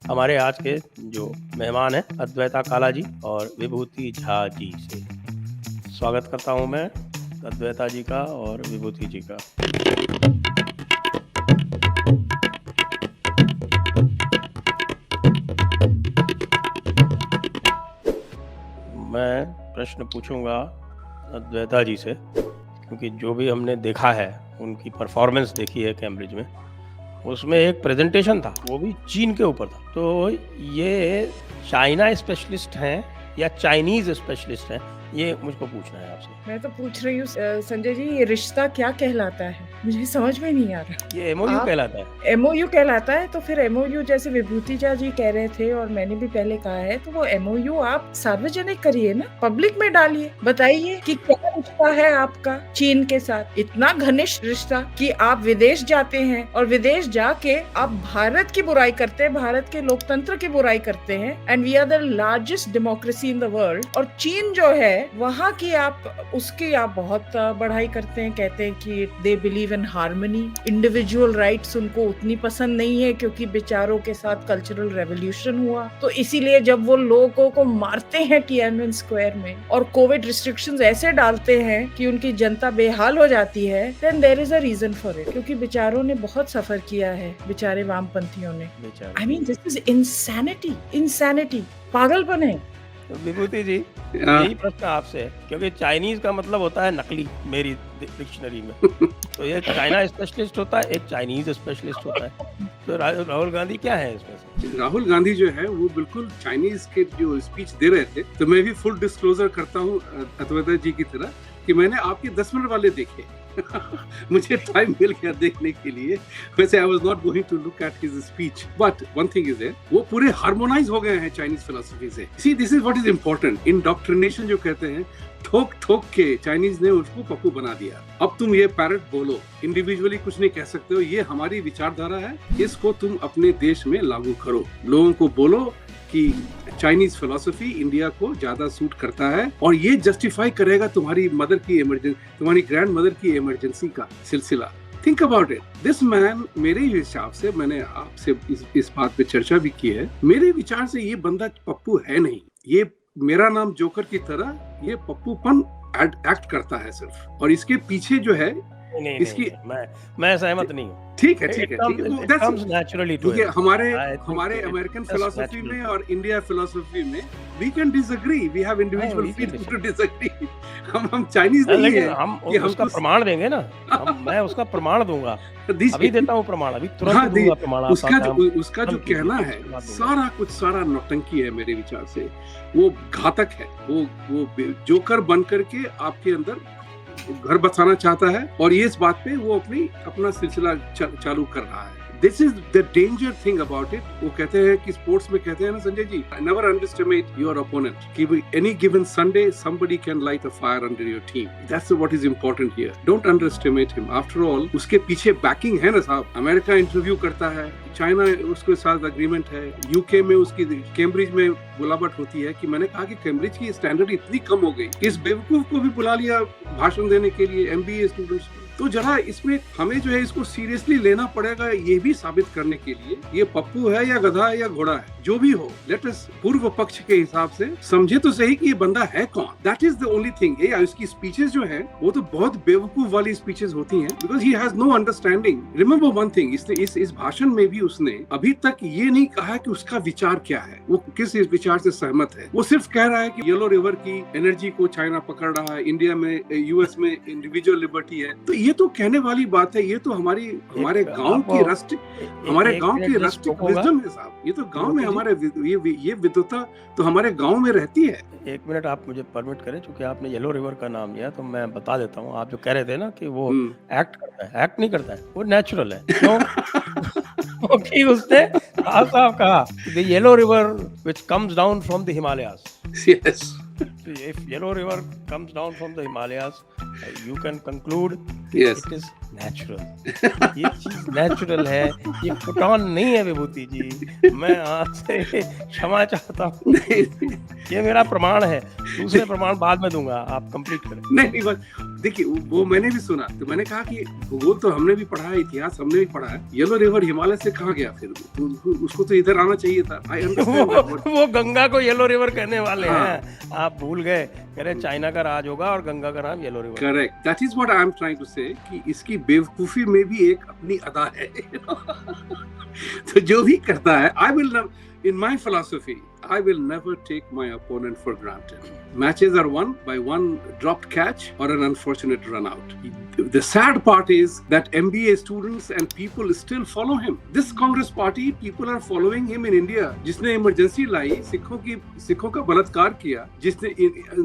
हमारे आज के जो मेहमान हैं अद्वैता काला जी और विभूति झा जी से स्वागत करता हूं मैं अद्वैता जी का और विभूति जी का। मैं प्रश्न पूछूंगा अद्वैता जी से, क्योंकि जो भी हमने देखा है, उनकी परफॉर्मेंस देखी है कैम्ब्रिज में, उसमें एक प्रेजेंटेशन था, वो भी चीन के ऊपर था। तो ये चाइना स्पेशलिस्ट हैं या चाइनीज स्पेशलिस्ट हैं, ये मुझको पूछना है आपसे। मैं तो पूछ रही हूँ संजय जी, ये रिश्ता क्या कहलाता है? मुझे समझ में नहीं आ रहा। ये एमओयू कहलाता है। एमओयू कहलाता है, तो फिर एमओयू जैसे विभूति झा जी कह रहे थे और मैंने भी पहले कहा है, तो वो एमओयू आप सार्वजनिक करिए ना, पब्लिक में डालिए, बताइए कि क्या रिश्ता है आपका चीन के साथ। इतना घनिष्ठ रिश्ता कि आप विदेश जाते हैं और विदेश जाके आप भारत की बुराई करते हैं, भारत के लोकतंत्र की बुराई करते हैं, and we are the largest democracy in the world. और चीन जो है वहाँ की उसकी आप बहुत बढ़ाई करते हैं, कहते हैं कि they believe in harmony, individual rights उनको उतनी पसंद नहीं है क्योंकि बेचारों के साथ कल्चरल रेवोल्यूशन हुआ, तो इसीलिए जब वो लोगों को मारते हैं टियानमेन स्क्वायर में और कोविड रिस्ट्रिक्शंस ऐसे डालते हैं कि उनकी जनता बेहाल हो जाती है, then there is a reason for it, क्योंकि बेचारों ने बहुत सफर किया है, बेचारे वामपंथियों ने। I mean this is insanity, पागलपन है। विभूति जी, यही प्रश्न आपसे है, क्योंकि चाइनीज का मतलब होता है नकली मेरी डिक्शनरी में। तो ये चाइना स्पेशलिस्ट होता है, एक चाइनीज स्पेशलिस्ट होता है। तो राहुल गांधी क्या है इसमें से? राहुल गांधी जो है वो बिल्कुल चाइनीज के जो स्पीच दे रहे थे, तो मैं भी फुल डिस्क्लोजर करता हूँ अद्वैता जी की तरह कि मैंने आपके 10 मिनट वाले देखे। मुझे टाइम मिल गया देखने के लिए। वैसे I was not going to look at his speech, but one thing is there, वो पूरे हार्मोनाइज हो गए हैं चाइनीज फिलॉसफी से। See, this is what is important. Indoctrination जो कहते हैं, ठोक ठोक के चाइनीज ने उसको पप्पू बना दिया। अब तुम ये पैरट बोलो, इंडिविजुअली कुछ नहीं कह सकते हो, ये हमारी विचारधारा है, इसको तुम अपने देश में लागू करो। लोगों को बोलो कि चाइनीज फिलॉसफी इंडिया को ज्यादा सूट करता है और ये जस्टिफाई करेगा तुम्हारी मदर की इमरजेंसी, तुम्हारी ग्रैंड मदर की इमरजेंसी का सिलसिला। Think about it. This man, मेरे हिसाब से, मैंने आपसे इस बात पे चर्चा भी की है, मेरे विचार से ये बंदा पप्पू है नहीं। ये मेरा नाम जोकर की तरह ये पप्पूपन एक्ट करता है सिर्फ, और इसके पीछे जो है नहीं, इसकी मैं सहमत नहीं हूँ। ठीक है। देखिए, हमारे अमेरिकन फिलॉसफी में और इंडिया फिलॉसफी में we can disagree, we have individual freedom to disagree. हम चाइनीज नहीं है, हम उसका प्रमाण देंगे ना। मैं उसका प्रमाण दूंगा, अभी देता हूँ प्रमाण, अभी तुरंत दूंगा प्रमाण। उसका जो कहना है सारा नौटंकी है मेरे विचार से। वो घातक है, वो जोकर बन करके आपके अंदर घर बसाना चाहता है, और ये इस बात पे वो अपना सिलसिला चालू कर रहा है। This is the danger thing about it. वो कहते हैं कि स्पोर्ट्स में कहते हैं ना Sanjay ji, never underestimate your opponent. कि any given Sunday somebody can light a fire under your team. That's what is important here. Don't underestimate him. After all, उसके पीछे बैकिंग है ना साहब। अमेरिका इंटरव्यू करता है, चाइना उसके साथ एग्रीमेंट है, यूके में उसकी कैम्ब्रिज में बुलावट होती है कि मैंने कहा कि कैम्ब्रिज की स्टैंडर्ड इतनी कम हो गई, इस बेवकूफ को भी बुला लिया भाषण देने के लिए, एमबीए स्टूडेंट्स। तो जरा इसमें हमें जो है इसको सीरियसली लेना पड़ेगा, ये भी साबित करने के लिए ये पप्पू है या गधा है या घोड़ा है, जो भी हो, लेट अस पूर्व पक्ष के हिसाब से समझे तो सही कि ये बंदा है कौन। That is the only thing. ये इसकी स्पीचेस जो है वो तो बहुत बेवकूफ वाली स्पीचेस होती हैं, because he has no understanding. Remember one thing, इस भाषण में भी उसने अभी तक ये नहीं कहा कि उसका विचार क्या है, वो किस विचार से सहमत है। वो सिर्फ कह रहा है कि येलो रिवर की एनर्जी को चाइना पकड़ रहा है, इंडिया में, यूएस में इंडिविजुअल लिबर्टी है। तो ये तो कहने वाली बात है, ये तो हमारे गांव की रस्टिक विजडम है साहब। ये तो गांव में हमारे ये विद्वता तो हमारे गांव में रहती है। एक मिनट आप मुझे परमिट करें, क्योंकि आपने येलो रिवर का नाम लिया, तो मैं बता देता हूँ। आप जो कह रहे थे ना कि वो एक्ट करता है, एक्ट नहीं करता है, वो नेचुरल है। क्यों? क्योंकि उसने साफ कहा the yellow river which comes down from the Himalayas. Yes. If yellow river comes down from the Himalayas, you can conclude yes. it is natural, ये चीज नेचुरल है, ये पुट ऑन नहीं है विभूति जी। मैं आपसे क्षमा चाहता हूँ, नहीं ये मेरा प्रमाण है, दूसरे प्रमाण बाद में दूंगा, आप कंप्लीट करें। नहीं बस देखिए, वो मैंने भी सुना, तो मैंने कहा कि भूगोल तो हमने भी पढ़ा है, इतिहास हमने भी पढ़ा है, येलो रिवर हिमालय से कहाँ गया फिर? उसको तो इधर आना चाहिए था। वो गंगा को येलो रिवर कहने वाले हाँ। हैं, आप भूल गए, कह रहे चाइना का राज होगा और गंगा का नाम yellow river. Correct, that is what I am trying to say, कि इसकी बेवकूफी में भी एक अपनी अदा है। तो जो भी करता है, I will in my philosophy, I will never take my opponent for granted. Matches are won by one dropped catch or an unfortunate run out. The sad part is that MBA students and people still follow him. This Congress party, people are following him in India. जिसने emergency लाई, सिखों का बलात्कार किया, जिसने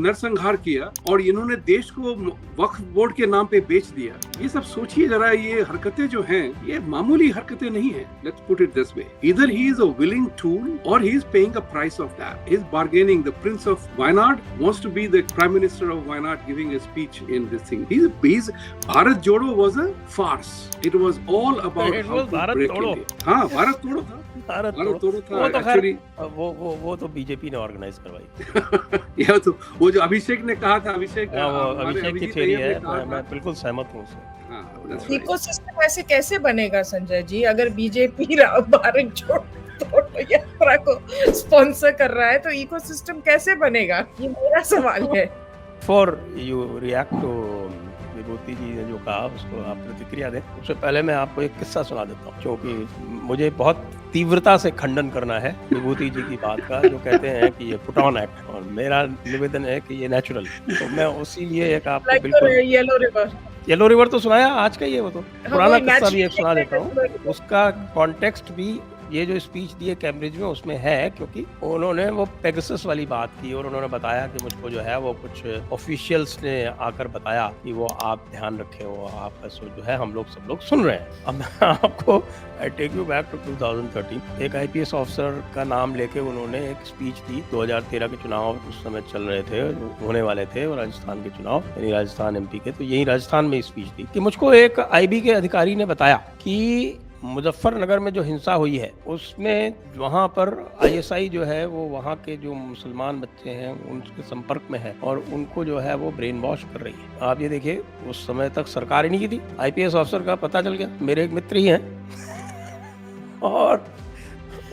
नरसंहार किया, और इन्होंने देश को वक्फ बोर्ड के नाम पे बेच दिया। ये सब सोचिए जरा, ये हरकतें जो हैं, ये मामूली हरकतें नहीं है। Let's put it this way. Either he is a willing tool or he is paying a price of that. He is bargaining. The Prince of Wayanad wants to be the Prime Minister of Wayanad, giving a speech in this thing. He's Bharat Jodo was a farce. It was all about It how was to Bharat break Todo. India. हाँ, भारत तोड़ो था। भारत भारत तोड़ो था। वो तो खैर, Actually, वो तो बीजेपी ने ऑर्गेनाइज करवाई। यह तो वो जो अभिषेक ने कहा था, अभिषेक हाँ, वो हमारे अभिषेक की अभिजीत थ्योरी अय्यर ने है, कहा मैं था। बिल्कुल सहमत हूँ उससे। हाँ, that's right. इकोसिस्टम ऐसे कैसे बनेगा संजय जी, अगर बीजेपी भारत जोड़ो यात्रा को स्पॉन्सर कर रहा है, तो इकोसिस्टम कैसे बनेगा? ये मेरा सवाल है। फॉर यू रिएक्ट टू विभूति जी ने जो कहा, उसको आप प्रतिक्रिया दें, उससे पहले मैं आपको एक किस्सा सुना देता हूँ, क्योंकि मुझे बहुत तीव्रता से खंडन करना है विभूति जी की बात का, जो कहते हैं कि ये पुट ऑन एक्ट, और मेरा निवेदन है कि ये नेचुरल। तो मैं उसी लिए एक आपको बिल्कुल येलो रिवर तो सुनाया आज का ही है, वो तो पुराना किस्सा भी एक सुना देता हूँ। उसका कॉन्टेक्स्ट भी ये जो स्पीच दी है कैम्ब्रिज में उसमें है, क्योंकि उन्होंने वो पेगासस वाली बात की और उन्होंने बताया कि मुझको जो है वो कुछ ऑफिशियल्स ने आकर बताया कि वो आप ध्यान रखें, वो आप जो है हम लोग सब लोग सुन रहे हैं। अब मैं आपको I take you back to 2013, एक IPS ऑफिसर का नाम लेके उन्होंने एक स्पीच दी। 2013 के चुनाव उस समय चल रहे थे, होने वाले थे, और राजस्थान के चुनाव, यानी राजस्थान MP के, तो यही राजस्थान में स्पीच दी कि मुझको एक IB के अधिकारी ने बताया कि मुजफ्फरनगर में जो हिंसा हुई है उसमें वहाँ पर ISI जो है वो वहाँ के जो मुसलमान बच्चे हैं उनके संपर्क में है और उनको जो है वो ब्रेन वॉश कर रही है। आप ये देखिए, उस समय तक सरकार ही नहीं की थी, IPS ऑफिसर का पता चल गया, मेरे एक मित्र ही हैं और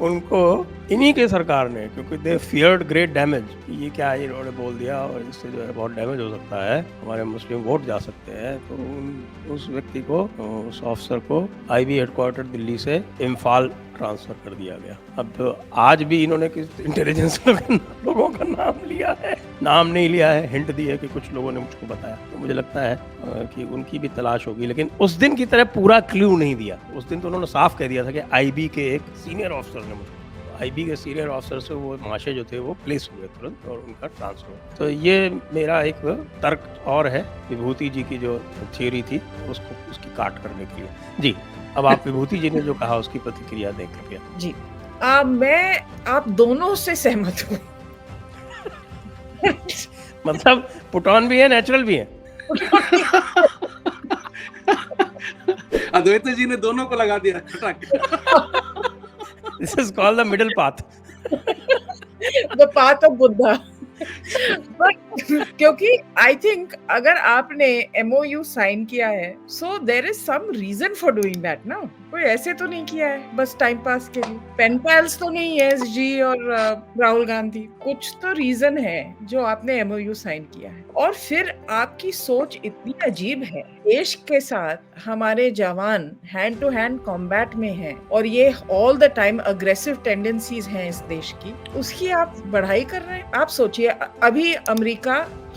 उनको इन्हीं के सरकार ने, क्योंकि दे फियर्ड ग्रेट डैमेज, ये क्या इन्होंने बोल दिया और इससे जो है बहुत डैमेज हो सकता है, हमारे मुस्लिम वोट जा सकते हैं, तो उस व्यक्ति को, उस ऑफिसर को IB हेडक्वार्टर दिल्ली से इम्फाल ट्रांसफर कर दिया गया। अब तो आज भी इन्होंने किस इंटेलिजेंस लोगों का नाम लिया है, नाम नहीं लिया है, हिंट दी है कि कुछ लोगों ने मुझको बताया, तो मुझे लगता है कि उनकी भी तलाश होगी, लेकिन उस दिन की तरह पूरा क्लू नहीं दिया। उस दिन तो उन्होंने साफ कह दिया था कि IB के एक सीनियर ऑफिसर ने मुझको, IB के सीनियर ऑफिसर से वो महाशय जो थे वो प्लेस हुए तुरंत और उनका ट्रांसफर हुआ। तो ये मेरा एक तर्क और है विभूति जी की जो थ्योरी थी उसको, उसकी काट करने के लिए। जी, अब आप विभूति जी ने जो कहा उसकी प्रतिक्रिया दें कृपया। जी, मैं आप दोनों से सहमत हूँ। मतलब पुट ऑन भी है, नेचुरल भी है। अद्वैत जी ने दोनों को लगा दिया खटाक। This is called the middle path. The path of Buddha. क्योंकि आई थिंक अगर आपने MOU साइन किया है, so there is some reason for doing that ना। कोई ऐसे तो नहीं किया है बस टाइम पास के लिए। पेन पैल्स तो नहीं है SG और राहुल गांधी, कुछ तो रीजन है जो आपने MOU साइन किया है। और फिर आपकी सोच इतनी अजीब है, देश के साथ हमारे जवान हैंड टू हैंड कॉम्बैट में हैं और ये all the time aggressive tendencies हैं इस देश की, उसकी आप बढ़ाई कर रहे हैं। आप सोचिए, अभी अमेरिका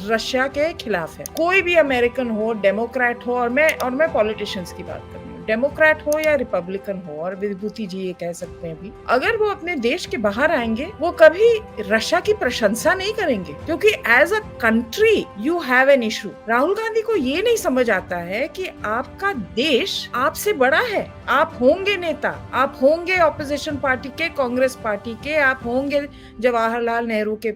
रशिया के खिलाफ है, कोई भी अमेरिकन हो, डेमोक्रेट हो, और मैं पॉलिटिशियंस की बात कर रही हूँ, डेमोक्रेट हो या रिपब्लिकन हो, और विभूति जी ये कह सकते हैं भी, अगर वो अपने देश के बाहर आएंगे वो कभी रशिया की प्रशंसा नहीं करेंगे, क्योंकि as a country you have an issue. Rahul Gandhi को ये नहीं समझ आता है कि आपका देश आपसे बड़ा है, आप होंगे नेता, आप होंगे ऑपोजिशन पार्टी के, कांग्रेस पार्टी के, आप होंगे जवाहरलाल नेहरू के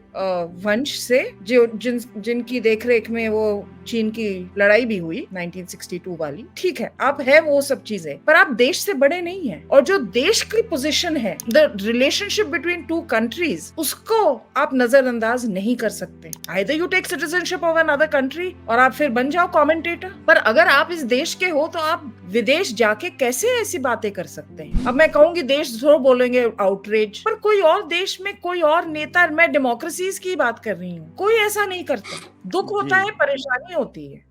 वंश से, जो जिनकी देखरेख में वो चीन की लड़ाई भी हुई 1962 वाली। ठीक है, आप है वो सब चीजें, पर आप देश से बड़े नहीं हैं। और जो देश की पोजीशन है, the relationship between two countries, उसको आप नजरअंदाज नहीं कर सकते। Either you take citizenship of another country और आप फिर बन जाओ कमेंटेटर, पर अगर आप इस देश के हो तो आप विदेश जाके कैसे ऐसी बातें कर सकते हैं? अब मैं कहूंगी देश थोड़ा बोलेंगे आउटरीच, पर कोई और देश में कोई और नेता, मैं डेमोक्रेसीज की बात कर रही हूँ, कोई ऐसा नहीं करता। दुख होता है, परेशानी होती है।